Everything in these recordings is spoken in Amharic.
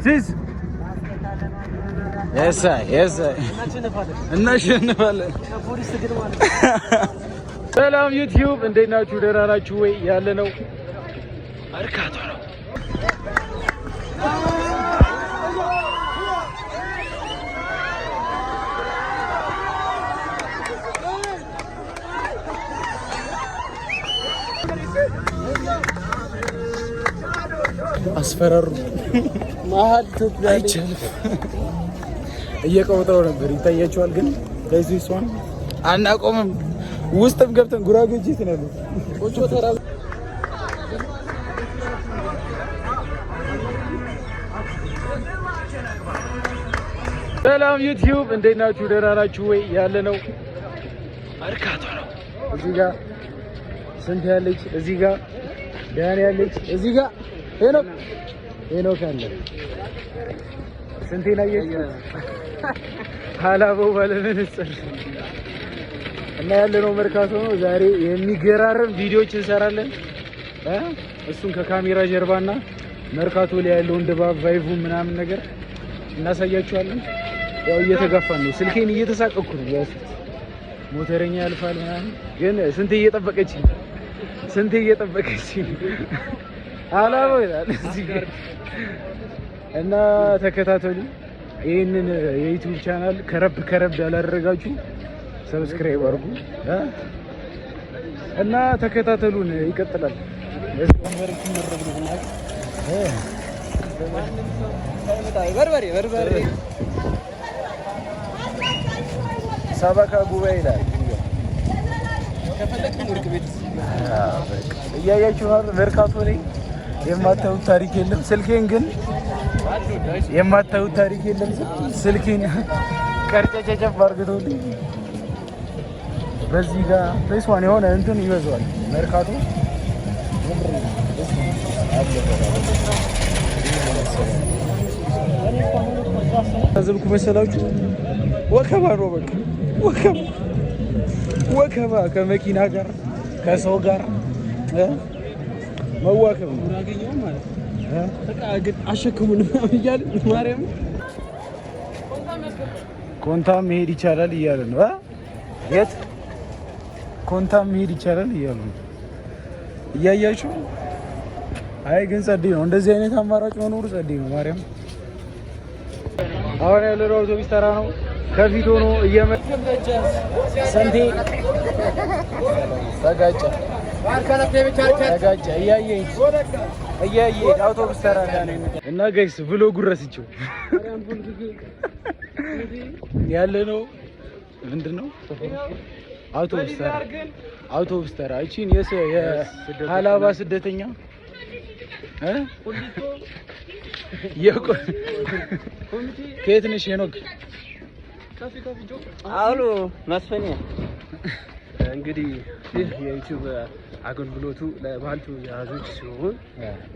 ሲስ እናሸንፋለን። ሰላም ዩቲዩብ እንዴት ናችሁ? ደህና ናችሁ ወይ? ያለ ነው መርካቶ ነው። አስፈራሩ መሀል ኢትዮጵያ አይቻልም። እየቀወጠው ነበር ይታያቸዋል። ግን ከዚህ እሷን አናቆምም። ውስጥም ገብተን ጉራጌጅ ይተናሉ። ቁጭ ተራ ሰላም ዩቲዩብ እንዴት ናችሁ? ደህና ናችሁ ወይ? ያለ ነው መርካቶ ነው። እዚህ ጋር ስንት ያለች፣ እዚህ ጋር ዳን ያለች፣ እዚህ ጋር ሄኖክ አለ። ስንቴ ናየች ሀላቦ ባለመነጽር እና ያለነው መርካቶ ነው። ዛሬ የሚገራርም ቪዲዮዎች እንሰራለን። እሱን ከካሜራ ጀርባና መርካቶ ላይ ያለውን ድባብ ቫይቡ ምናምን ነገር እናሳያችኋለን። ያው እየተጋፋን ነው። ስልኬን እየተሳቀኩ ነው። ያው ሞተረኛ ያልፋል ምናምን፣ ግን ስንቴ እየጠበቀች ሀላቦ ይላል እዚህ ጋር እና ተከታተሉ። ይህንን የዩቲዩብ ቻናል ከረብ ያላደረጋችሁ ሰብስክራይብ አድርጉ እና ተከታተሉን። ይቀጥላል። በርበሬ ሰበካ ጉባኤ ይላል። እያያችሁ መርካቶ ላይ የማታዩት ታሪክ የለም። ስልኬን ግን የማታዩት ታሪክ የለም። ስልኬን ቀርጨጨጨፍ አድርገውልኝ በዚህ ጋር በስዋን የሆነ እንትን ይበዛዋል መርካቶ አዘብኩ መሰላችሁ። ወከባ ነው በቃ ወከባ ከመኪና ጋር ከሰው ጋር መዋከብ ነው ያገኘው ማለት ነው። በቃ ግን አሸክሙን እያለ ማርያም ኮንታም መሄድ ይቻላል እያለ ነው። የት ኮንታም መሄድ ይቻላል እያሉ እያያችሁ። አይ ግን ጸዴ ነው። እንደዚህ አይነት አማራጭ መኖሩ ጸዴ ነው። ማርያም አሁን ያለነው አውቶቡስ ተራ ነው። ከፊት ሆኖ እየመጣ ሰንቴ ተጋጨ እያየ አውቶቡስ ተራ እና ጋይስ ብሎጉን ረስቼው ያለነው ምንድነው? አውቶቡስ ተራ እቺን የሀላባ ስደተኛ ከየት ነሽ ሄኖክ? አሉ መስፈኛ እንግዲህ ይህ የዩቲዩብ አገልግሎቱ ለባንቱ ያዙች ሲሆን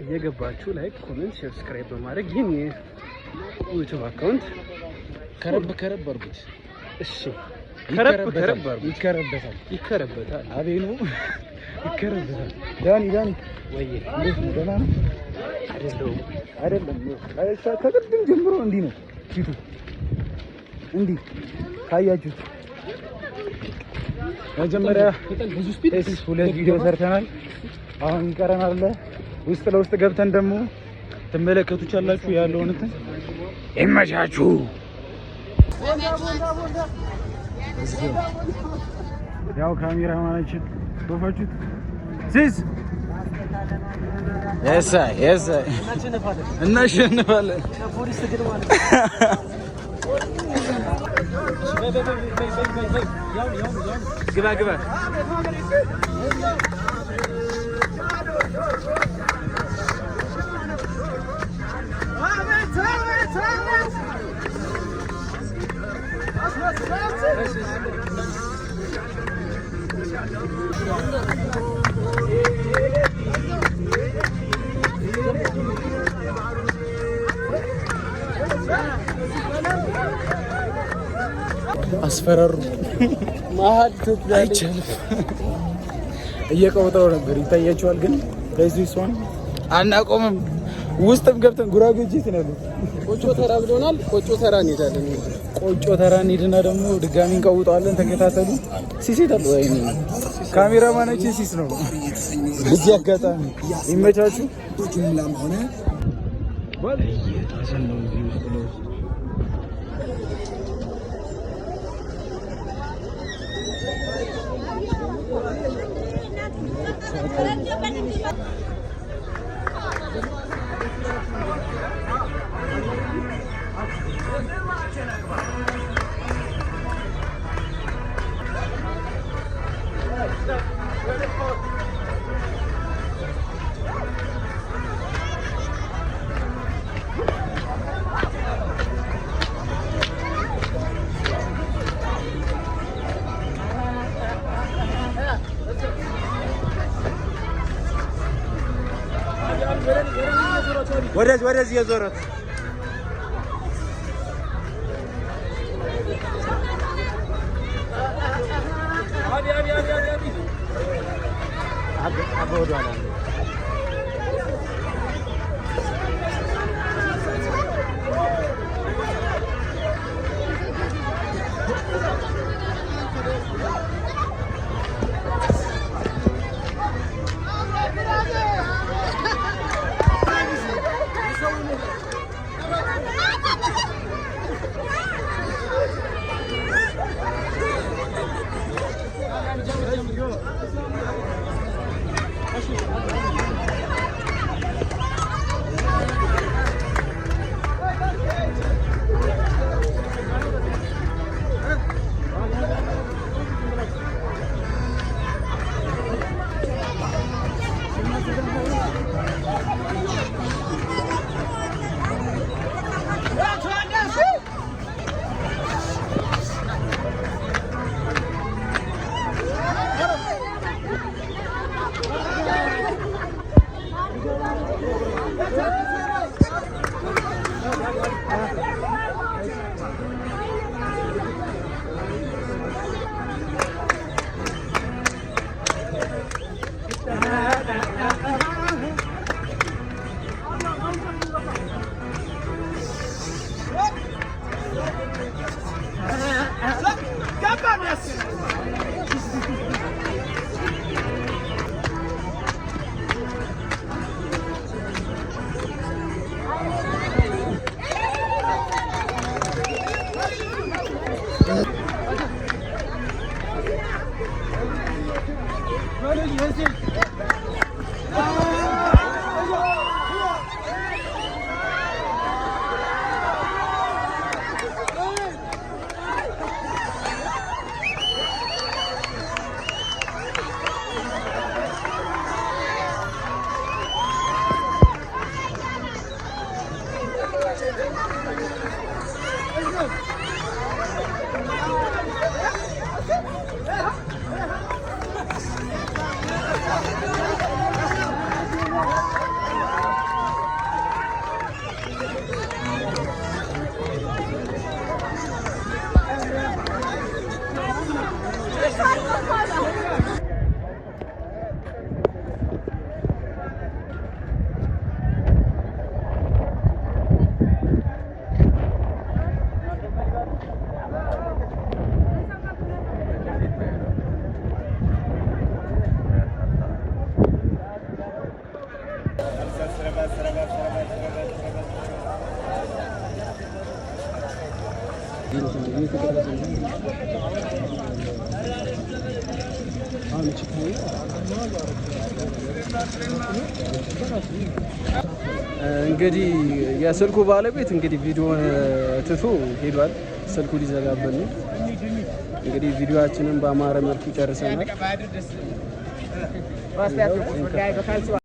እየገባችሁ ላይክ፣ ኮሜንት፣ ሰብስክራይብ በማድረግ ይህን የዩቲዩብ አካውንት ከረብ አድርጉት። እሺ ይከረበታል። አቤኑ ይከረበታል። ዳኒ ወይ እንዴት ነው? ደህና ነው አይደለም? ከቅድም ጀምሮ እንዲህ ነው ፊቱ። እንዲህ ካያችሁት መጀመሪያ ሁለት ቪዲዮ ሰርተናል። አሁን ይቀረናል። ውስጥ ለውስጥ ገብተን ደግሞ ትመለከቱቻላችሁ ያለውን እንትን። ይመቻችሁ። ያው ካሜራማናችን ቶፋችሁት ሲስ እናሸንፋለን። ግባ አስፈራሩ መሀል ኢትዮጵያ አይቻልም። እየቀወጠው ነበር ይታያቸዋል። ግን ከዚህ እሷን አናቆምም። ውስጥም ገብተን ጉራጌ ትናለች። ቆጮ ተራ ብሎናል። ቆጮ ተራ እንሄዳለን። ቆጮ ተራ እንሂድና ደግሞ ድጋሚ እንቀውጠዋለን። ተከታተሉ። ሲሲት አለ ወይ ካሜራማናችን ሲስ ነው። እዚህ አጋጣሚ ይመቻችሁ። ጁምላም ሆነ ባል እየታሰነው እዚህ ውስጥ ነው። ወደዚህ የዞረት እንግዲህ የስልኩ ባለቤት እንግዲህ ቪዲዮውን ትቶ ሄዷል። ስልኩ ሊዘጋበት ነው። እንግዲህ ቪዲዮአችንን በአማረ መልኩ ጨርሰናል።